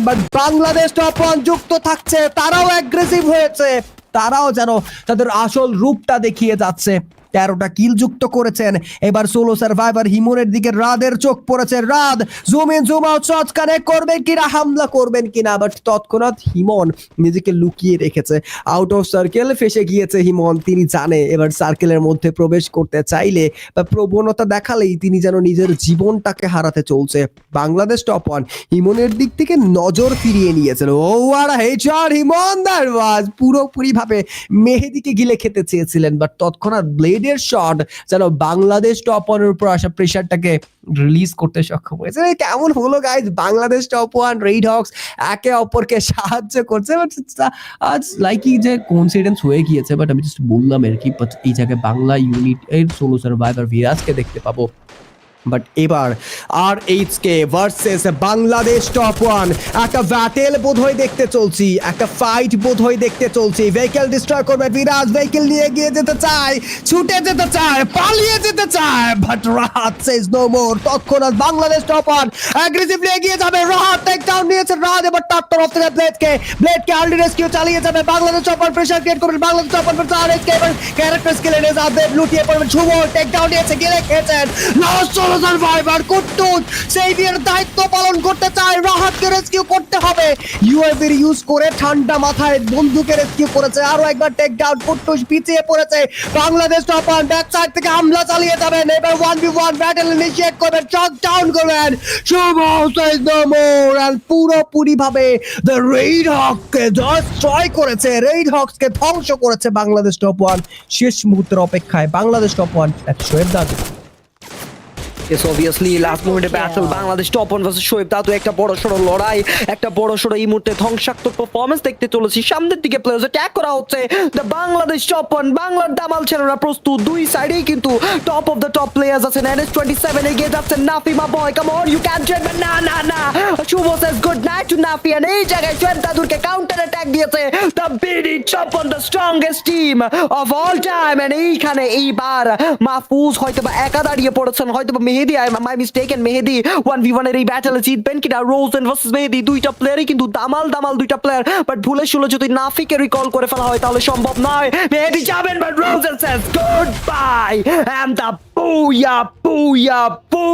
But Bangladesh top one যুক্ত থাকছে, তারাও অ্যাগ্রেসিভ হয়েছে, তারাও যেন তাদের আসল রূপটা দেখিয়ে যাচ্ছে। 13টা কিল যুক্ত করেছেন। এবার সোলো সার্ভাইভার হিমনের দিকে রাদের চোখ পড়েছে। Raad zoom in zoom out shots connect করবেন কিনা, হামলা করবেন কিনা, বাট তৎক্ষণাৎ হিমন নিজেকে লুকিয়ে রেখেছে। আউট অফ সার্কেল ফেসে গিয়েছে হিমন। তিনি জানে এবার সার্কেলের মধ্যে প্রবেশ করতে চাইলে বা প্রবণতা দেখালেই তিনি যেন নিজের জীবনটাকে হারাতে চলছে। বাংলাদেশ টপ ওয়ান হিমনের দিক থেকে নজর ফিরিয়ে নিয়েছিল। ও আর হেডশট হিমন, দ্যাট ওয়াজ পুরোপুরি ভাবে মেহেদিকে গিলে খেতে চেয়েছিলেন, বাট তৎক্ষণাৎ ব্লেডের শট যেন বাংলাদেশ টপ ওয়ানের উপর আসা প্রেশারটাকে রিলিজ করতে সক্ষম হয়েছে। কেমন হলো guys, Bangladesh top one red Hawks একে অপরকে সাহায্য করছে, বাট আজ লাইকই যে কোইন্সিডেন্স হয়ে গিয়েছে, বাট আমি জাস্ট বললাম আর কি। বাট এই জায়গায় বাংলা ইউনিট এর সোলো সার্ভাইভার ভিরাজকে দেখতে পাবো। বাট এবার আর HK versus Bangladesh top one একটা ব্যাটেল বোধহয় দেখতে চলছি, একটা ফাইট বোধহয় দেখতে চলছি। ভেহিকেল ডিস্ট্রয় করবে বিরাজ, ভেহিকেল নিয়ে গিয়ে যেতে চায়, ছুটে যেতে চায়, পালিয়ে যেতে চায়, but Rahat says no more. তৎক্ষণাৎ বাংলাদেশ টপ ওয়ান অ্যাগ্রেসিভলি এগিয়ে যাবে। রাহাত টেক ডাউন নিয়েছে। রাহাত এবার তার তরফ থেকে ব্লেডকে আর্লি রেস্কিউ চালিয়ে যাবে। Bangladesh top one pressure create করবে। বাংলাদেশ টপ ওয়ান আর এইচকে এবার ক্যারেক্টার স্কিলে রেজা দেব লুটিয়ে পড়বে। শুভ টেক ডাউন নিয়েছে, গিলে খেয়েছেন। লাস্ট সার্ভাইভার কুট্টুস সেভিয়ার দায়িত্ব পালন করতে চায়। রাহাতকে রেস্কিউ করতে হবে। ইউএভির ইউজ করে ঠান্ডা মাথায় বন্দুকে রেস্কিউ করেছে। আরো একবার টেক ডাউন, কুট্টুস পিছিয়ে পড়েছে। Bangladesh top one back side থেকে হামলা চালিয়ে যাবেন। এবার 1v1 ব্যাটল ইনিশিয়েট করবেন, ট্রাক ডাউন করবেন। শুভ সেজ নো মোর এন্ড পুরোপুরি ভাবে দ্য রেড হককে ডিস্ট্রয় করেছে, রেড হকসকে ধ্বংস করেছে বাংলাদেশ টপ ওয়ান। শেষ মুহূর্তের অপেক্ষায় বাংলাদেশ টপ ওয়ান এক শোয়েব দাদু। Yes, obviously last moment battle Bangladesh top one versus Shoaib দাদু, একটা বড় সড়ো লড়াই, একটা বড় সড়ো এই মুহূর্তে ধ্বংসাত্মক পারফরম্যান্স দেখতে চলেছি। সামনের দিকে প্লেয়ার্স অ্যাটাক করা হচ্ছে। দ্য বাংলাদেশ টপ ওয়ান, বাংলার দামাল ছেলেরা প্রস্তুত। দুই সাইডেই কিন্তু top of the top players আছেন। NS27 এগিয়ে যাচ্ছেন। Nafi my boy, come on you can jet, but না না না, Shubho says good night to Nafi. And এই জায়গায় শোয়েব দাদুরকে কাউন্টার অ্যাটাক দিয়েছে the BD top one, the strongest team of all time. And এইখানে এইবার মাহফুজ হয়তোবা একা দাঁড়িয়ে পড়েছেন, হয়তোবা মেহেদি, মাই মিস্টেকেন, মেহেদি 1v1 এর এই ব্যাটলে জিতবেন কিনা। রোজেন ভার্সেস মেহেদি, দুইটা প্লেয়ারই কিন্তু দামাল দামাল দুইটা প্লেয়ার, বাট ভুলে শুলে যদি নাফিকে রিকল করে ফেলা হয় তাহলে সম্ভব নয়। মেহেদি যাবেন, but Rosen says goodbye and the বুয়া বুয়া বু।